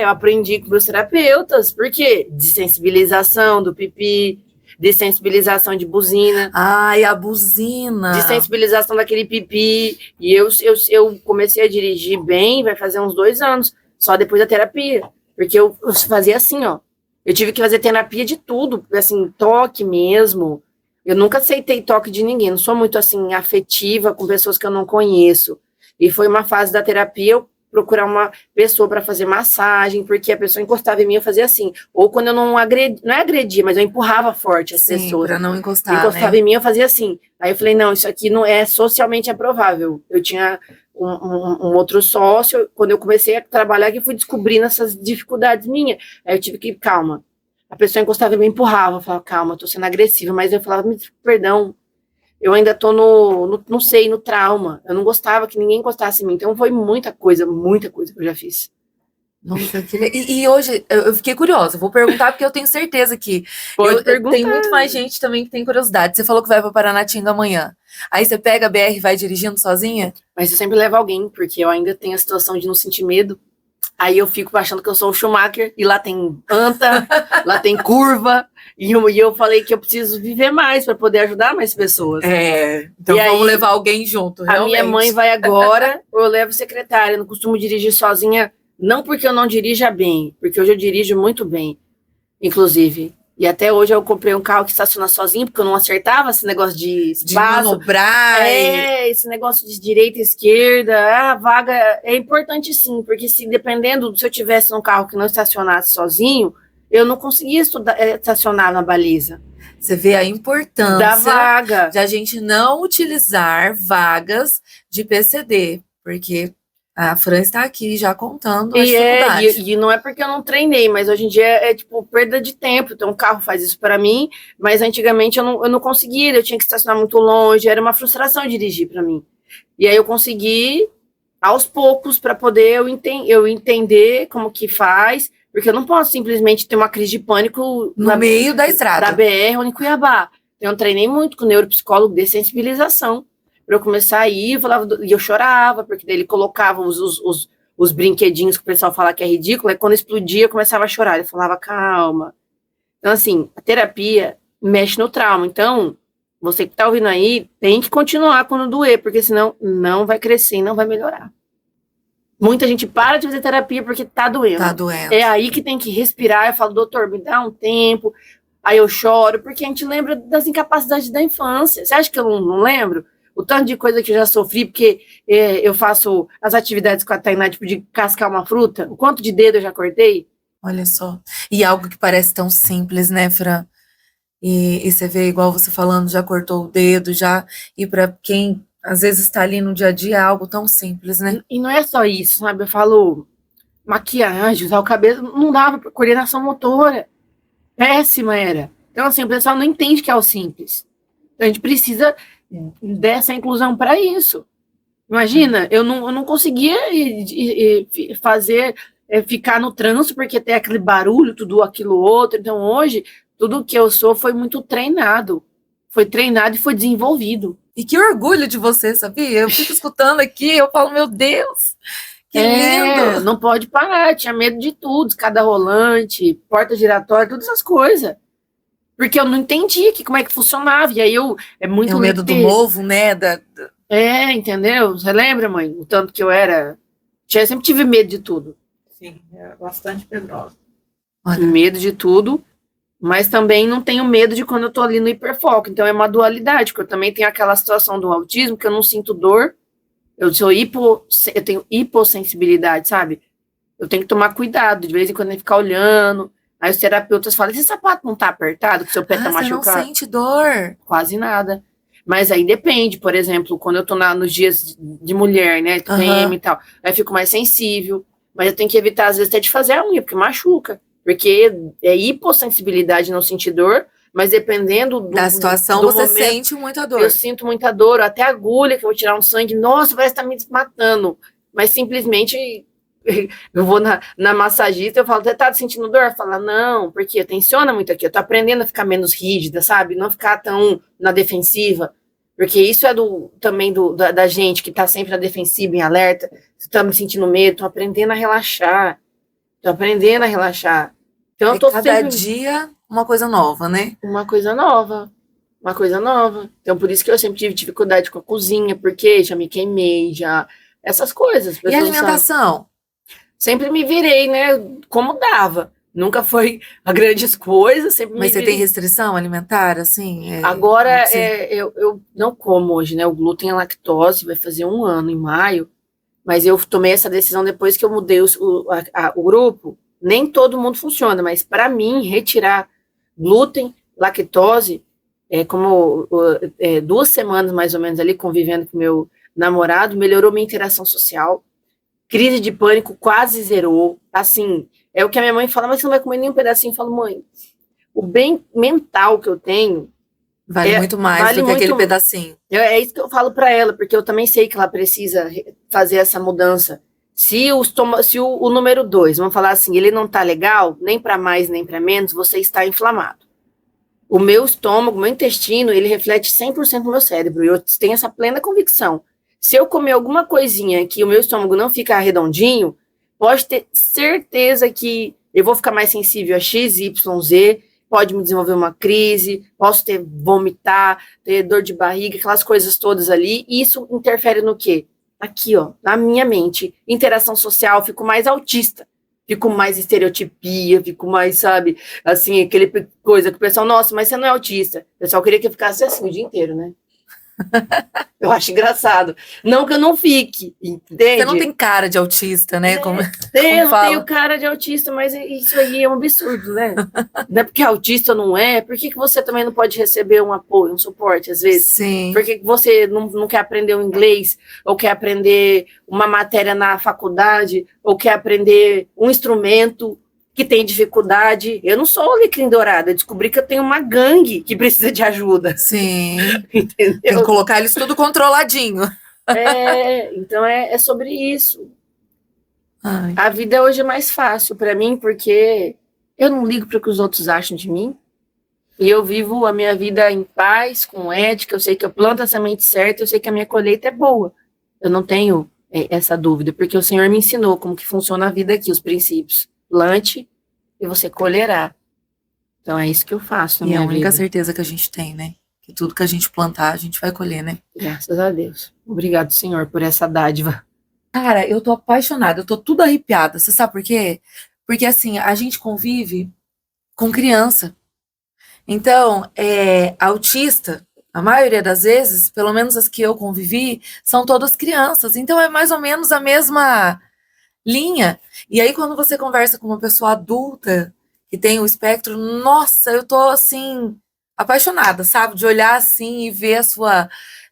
eu aprendi com meus terapeutas, porque desensibilização do pipi, desensibilização de buzina. Ai, a buzina. Desensibilização daquele pipi. E eu comecei a dirigir bem, vai fazer uns 2 anos, só depois da terapia. Porque eu fazia assim, ó. Eu tive que fazer terapia de tudo, assim, toque mesmo. Eu nunca aceitei toque de ninguém, não sou muito, assim, afetiva com pessoas que eu não conheço. E foi uma fase da terapia eu procurar uma pessoa para fazer massagem, porque a pessoa encostava em mim, eu fazia assim. Ou quando eu não agredia, não é agredir, mas eu empurrava forte as Sim, pessoas. pra não encostar, Encostava né? em mim, eu fazia assim. Aí eu falei, não, isso aqui não é socialmente aprovável. Eu tinha um outro sócio, quando eu comecei a trabalhar, que fui descobrindo essas dificuldades minhas. Aí eu tive que, calma. A pessoa encostava e me empurrava, eu falava, calma, tô sendo agressiva, mas eu falava, perdão, eu ainda tô não sei, no trauma. Eu não gostava que ninguém encostasse em mim. Então foi muita coisa que eu já fiz. Nossa, e hoje eu fiquei curiosa, vou perguntar porque eu tenho certeza que Pode tem perguntar. muito mais gente também que tem curiosidade. Você falou que vai para Paranatinga amanhã. Aí você pega a BR e vai dirigindo sozinha? Mas eu sempre levo alguém, porque eu ainda tenho a situação de não sentir medo. Aí eu fico achando que eu sou o Schumacher, e lá tem anta, lá tem curva, e eu falei que eu preciso viver mais para poder ajudar mais pessoas. Então E vamos aí, levar alguém junto, A realmente. minha mãe vai agora, ou eu levo secretária. Eu não costumo dirigir sozinha, não porque eu não dirija bem, porque hoje eu dirijo muito bem, inclusive. E até hoje eu comprei um carro que estaciona sozinho, porque eu não acertava esse negócio de espaço. manobrar. Esse negócio de direita e esquerda, a vaga é importante sim, porque se eu tivesse um carro que não estacionasse sozinho, eu não conseguia estacionar na baliza. Você vê a Da importância vaga. de a gente não utilizar vagas de PCD, porque a Fran está aqui já contando a dificuldade. E não é porque eu não treinei, mas hoje em dia é tipo perda de tempo. Então, um carro faz isso para mim, mas antigamente eu não conseguia, eu tinha que estacionar muito longe, era uma frustração dirigir para mim. E aí eu consegui, aos poucos, para poder eu entender como que faz, porque eu não posso simplesmente ter uma crise de pânico No meio da estrada. da BR ou em Cuiabá. Então, eu treinei muito com o neuropsicólogo de sensibilização. Para eu começar a ir, e eu chorava, porque daí ele colocava os brinquedinhos que o pessoal fala que é ridículo, e quando explodia eu começava a chorar. Ele falava, calma. Então, assim, a terapia mexe no trauma. Então, você que está ouvindo aí, tem que continuar quando doer, porque senão não vai crescer e não vai melhorar. Muita gente para de fazer terapia porque tá doendo. Tá doendo. É aí que tem que respirar. Eu falo, doutor, me dá um tempo. Aí eu choro, porque a gente lembra das incapacidades da infância. Você acha que eu não lembro? O tanto de coisa que eu já sofri, porque eu faço as atividades com a Tainá, tipo, de cascar uma fruta. O quanto de dedo eu já cortei? Olha só. E algo que parece tão simples, né, Fran? E você vê, igual você falando, já cortou o dedo, já. E para quem às vezes está ali no dia a dia, é algo tão simples, né? E não é só isso, sabe? Eu falo maquiagem, usar o cabelo, não dava pra coordenação motora. Péssima era. Então, assim, o pessoal não entende que é o simples. Então, a gente precisa dessa inclusão para isso. Imagina, eu não conseguia ficar no trânsito porque tem aquele barulho, tudo aquilo outro. Então, hoje, tudo que eu sou foi muito treinado. Foi treinado e foi desenvolvido. E que orgulho de você, sabia? Eu fico escutando aqui, eu falo, meu Deus, que lindo! Não pode parar, tinha medo de tudo, escada rolante, porta giratória, todas essas coisas. Porque eu não entendia como é que funcionava. E aí é muito o medo do novo, né? entendeu? Você lembra, mãe? O tanto que eu era. Eu sempre tive medo de tudo. Sim, é bastante medrosa. Olha. Medo de tudo, mas também não tenho medo de quando eu tô ali no hiperfoco. Então é uma dualidade, porque eu também tenho aquela situação do autismo que eu não sinto dor. Eu tenho hipossensibilidade, sabe? Eu tenho que tomar cuidado, de vez em quando, ficar olhando. Aí os terapeutas falam, esse sapato não tá apertado, que seu pé tá machucado? Você não sente dor? Quase nada. Mas aí depende, por exemplo, quando eu tô nos dias de mulher, né, TPM e tal, aí eu fico mais sensível. Mas eu tenho que evitar, às vezes, até de fazer a unha, porque machuca. Porque é hipossensibilidade, não sentir dor, mas dependendo da situação, você momento, sente muita dor. Eu sinto muita dor, até agulha, que eu vou tirar um sangue, nossa, parece que tá me matando. Mas simplesmente eu vou na massagista, eu falo, você tá sentindo dor? Fala, não, porque tensiona muito aqui, eu tô aprendendo a ficar menos rígida, sabe? Não ficar tão na defensiva, porque isso é também da gente que tá sempre na defensiva, em alerta, você tá me sentindo medo, tô aprendendo a relaxar, Então eu tô cada dia uma coisa nova, né? Uma coisa nova. Então por isso que eu sempre tive dificuldade com a cozinha, porque já me queimei, essas coisas. E a alimentação? sempre me virei, né, como dava. Nunca foi a grandes coisas, sempre Mas me você virei. tem restrição alimentar, assim? Agora, você- eu não como hoje, né, o glúten e a lactose, vai fazer 1 ano em maio, mas eu tomei essa decisão depois que eu mudei o grupo. Nem todo mundo funciona, mas para mim, retirar glúten, lactose, como 2 semanas mais ou menos ali convivendo com meu namorado, melhorou minha interação social, crise de pânico quase zerou. Assim, é o que a minha mãe fala, mas você não vai comer nem um pedacinho. Eu falo, mãe, o bem mental que eu tenho Vale muito mais vale do que aquele muito. pedacinho. É isso que eu falo para ela, porque eu também sei que ela precisa fazer essa mudança. Se o número 2, vamos falar assim, ele não tá legal, nem para mais nem para menos, você está inflamado. O meu estômago, o meu intestino, ele reflete 100% no meu cérebro, e eu tenho essa plena convicção. Se eu comer alguma coisinha que o meu estômago não fica redondinho, pode ter certeza que eu vou ficar mais sensível a X, Y, Z, pode me desenvolver uma crise, posso vomitar, ter dor de barriga, aquelas coisas todas ali, e isso interfere no quê? Aqui, ó, na minha mente. Interação social, fico mais autista, fico mais estereotipia, fico mais, sabe, assim, aquele coisa que o pessoal, nossa, mas você não é autista. O pessoal queria que eu ficasse assim o dia inteiro, né? Eu acho engraçado. Não que eu não fique, entende? Você não tem cara de autista, né? Como Eu fala. tenho cara de autista, mas isso aí é um absurdo, né? Não é porque autista não é, por que você também não pode receber um apoio, um suporte, às vezes? Sim. Por que você não quer aprender o inglês, ou quer aprender uma matéria na faculdade, ou quer aprender um instrumento que tem dificuldade? Eu não sou o alecrim dourado, eu descobri que eu tenho uma gangue que precisa de ajuda. Sim. Entendeu? Tem que colocar eles tudo controladinho. Então é sobre isso. Ai. A vida hoje é mais fácil para mim, porque eu não ligo para o que os outros acham de mim. E eu vivo a minha vida em paz, com ética. Eu sei que eu planto a semente certa, eu sei que a minha colheita é boa. Eu não tenho essa dúvida, porque o Senhor me ensinou como que funciona a vida aqui, os princípios. Plante e você colherá. Então é isso que eu faço na E é a minha única vida. certeza que a gente tem, né? Que tudo que a gente plantar, a gente vai colher, né? Graças a Deus. Obrigado, Senhor, por essa dádiva. Cara, eu tô apaixonada, eu tô tudo arrepiada. Você sabe por quê? Porque assim, a gente convive com criança. Então, autista, a maioria das vezes, pelo menos as que eu convivi, são todas crianças. Então é mais ou menos a mesma linha. E aí, quando você conversa com uma pessoa adulta que tem o espectro, nossa, eu tô assim, apaixonada, sabe? De olhar assim e ver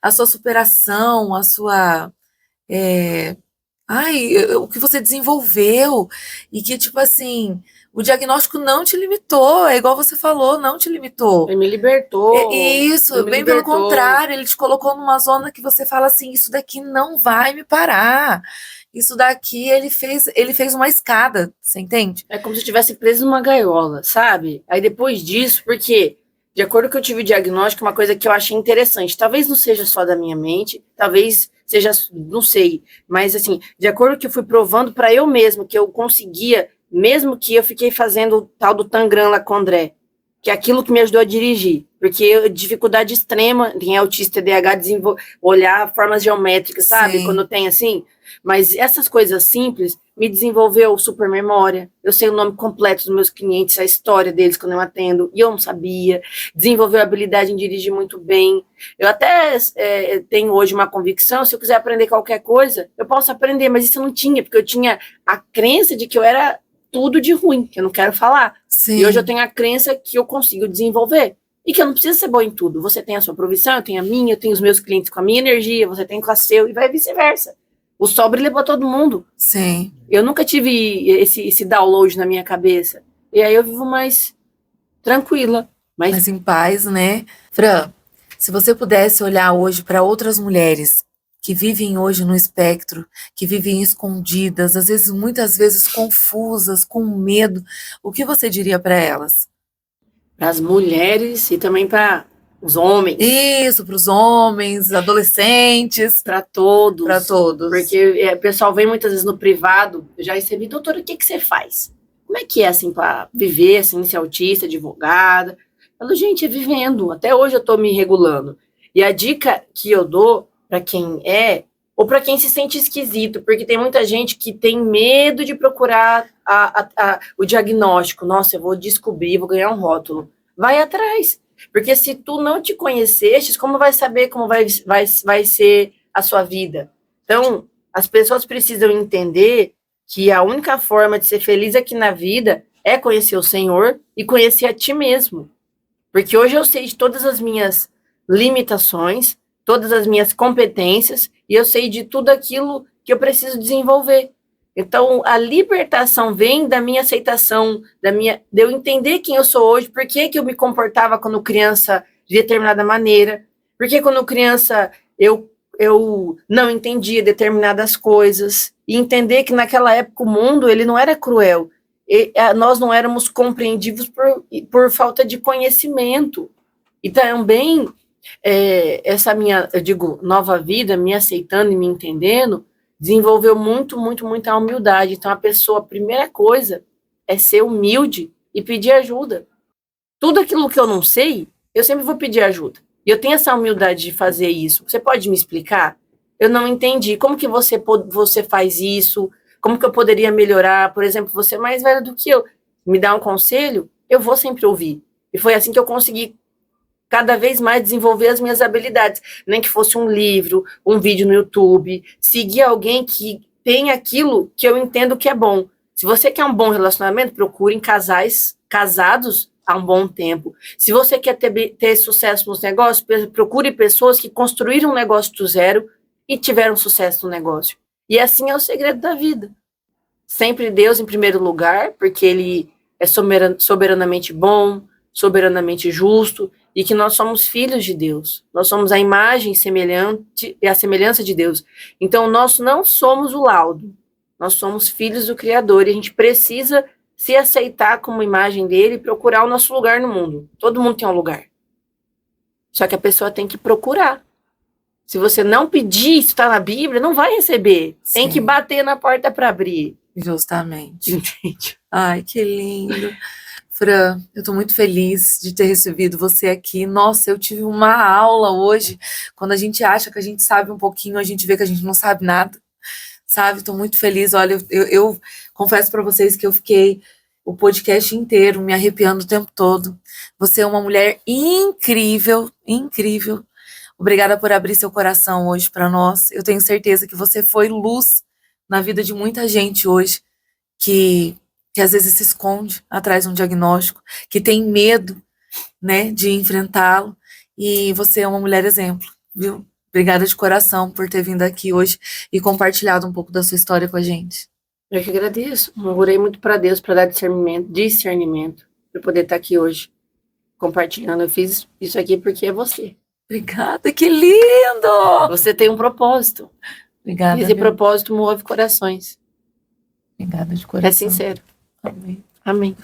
a sua superação, a sua. O que você desenvolveu. E que, tipo assim, o diagnóstico não te limitou, é igual você falou, não te limitou. Ele me libertou. Isso, ele me bem pelo libertou. contrário, ele te colocou numa zona que você fala assim, isso daqui não vai me parar. Isso daqui ele fez uma escada, você entende? É como se eu estivesse preso numa gaiola, sabe? Aí depois disso, porque, de acordo com que eu tive o diagnóstico, uma coisa que eu achei interessante, talvez não seja só da minha mente, talvez seja, não sei, mas assim, de acordo com que eu fui provando para eu mesmo, que eu conseguia, mesmo que eu fiquei fazendo o tal do Tangram lá com o André, que é aquilo que me ajudou a dirigir, porque eu, dificuldade extrema em autista TDAH, olhar formas geométricas, sabe? Sim. Quando tem assim, mas essas coisas simples me desenvolveu super memória. Eu sei o nome completo dos meus clientes, a história deles quando eu atendo, e eu não sabia. Desenvolveu a habilidade em dirigir muito bem. Eu até tenho hoje uma convicção, se eu quiser aprender qualquer coisa, eu posso aprender, mas isso eu não tinha, porque eu tinha a crença de que eu era tudo de ruim, que eu não quero falar. Sim. E hoje eu tenho a crença que eu consigo desenvolver. E que eu não preciso ser boa em tudo. Você tem a sua profissão, eu tenho a minha, eu tenho os meus clientes com a minha energia, você tem com a seu, e vai vice-versa. O sol brilha para todo mundo. Sim. Eu nunca tive esse download na minha cabeça. E aí eu vivo mais tranquila. Mas em paz, né? Fran, se você pudesse olhar hoje para outras mulheres que vivem hoje no espectro, que vivem escondidas, às vezes, muitas vezes confusas, com medo, o que você diria para elas? Para as mulheres e também para os homens. Isso, para os homens, adolescentes. Para todos. Para todos. Porque o pessoal vem muitas vezes no privado, eu já recebi, doutora, o que você faz? Como é que é, assim, para viver, assim, ser autista, advogada? Eu falo, gente, é vivendo. Até hoje eu estou me regulando. E a dica que eu dou para quem ou para quem se sente esquisito, porque tem muita gente que tem medo de procurar o diagnóstico. Nossa, eu vou descobrir, vou ganhar um rótulo. Vai atrás, porque se tu não te conhecestes, como vai saber como vai ser a sua vida? Então, as pessoas precisam entender que a única forma de ser feliz aqui na vida é conhecer o Senhor e conhecer a ti mesmo. Porque hoje eu sei de todas as minhas limitações, todas as minhas competências, e eu sei de tudo aquilo que eu preciso desenvolver. Então, a libertação vem da minha aceitação, de eu entender quem eu sou hoje, por que eu me comportava quando criança de determinada maneira, porque quando criança eu não entendia determinadas coisas, e entender que naquela época o mundo ele não era cruel, nós não éramos compreendidos por falta de conhecimento. E também essa minha, eu digo, nova vida, me aceitando e me entendendo, desenvolveu muita humildade. Então, a primeira coisa é ser humilde e pedir ajuda. Tudo aquilo que eu não sei, eu sempre vou pedir ajuda. E eu tenho essa humildade de fazer isso. Você pode me explicar? Eu não entendi. Como que você faz isso? Como que eu poderia melhorar? Por exemplo, você é mais velho do que eu. Me dá um conselho? Eu vou sempre ouvir. E foi assim que eu consegui cada vez mais desenvolver as minhas habilidades. Nem que fosse um livro, um vídeo no YouTube, seguir alguém que tem aquilo que eu entendo que é bom. Se você quer um bom relacionamento, procure em casais casados há um bom tempo. Se você quer ter sucesso nos negócios, procure pessoas que construíram um negócio do zero e tiveram sucesso no negócio. E assim é o segredo da vida. Sempre Deus em primeiro lugar, porque Ele é soberanamente bom, soberanamente justo, e que nós somos filhos de Deus. Nós somos a imagem semelhante e a semelhança de Deus. Então, nós não somos o laudo. Nós somos filhos do Criador, e a gente precisa se aceitar como imagem dele e procurar o nosso lugar no mundo. Todo mundo tem um lugar. Só que a pessoa tem que procurar. Se você não pedir, isso está na Bíblia, não vai receber. Sim. Tem que bater na porta para abrir. Justamente. Entende? Ai, que lindo. Fran, eu tô muito feliz de ter recebido você aqui. Nossa, eu tive uma aula hoje. Quando a gente acha que a gente sabe um pouquinho, a gente vê que a gente não sabe nada. Sabe? Tô muito feliz. Olha, eu confesso para vocês que eu fiquei o podcast inteiro me arrepiando o tempo todo. Você é uma mulher incrível, incrível. Obrigada por abrir seu coração hoje para nós. Eu tenho certeza que você foi luz na vida de muita gente hoje que às vezes se esconde atrás de um diagnóstico, que tem medo, né, de enfrentá-lo. E você é uma mulher exemplo, viu? Obrigada de coração por ter vindo aqui hoje e compartilhado um pouco da sua história com a gente. Eu que agradeço. Eu orei muito para Deus para dar discernimento para poder estar aqui hoje compartilhando. Eu fiz isso aqui porque é você. Obrigada, que lindo! Você tem um propósito. Obrigada. E esse propósito move corações. Obrigada de coração. É sincero. Amém. Amém.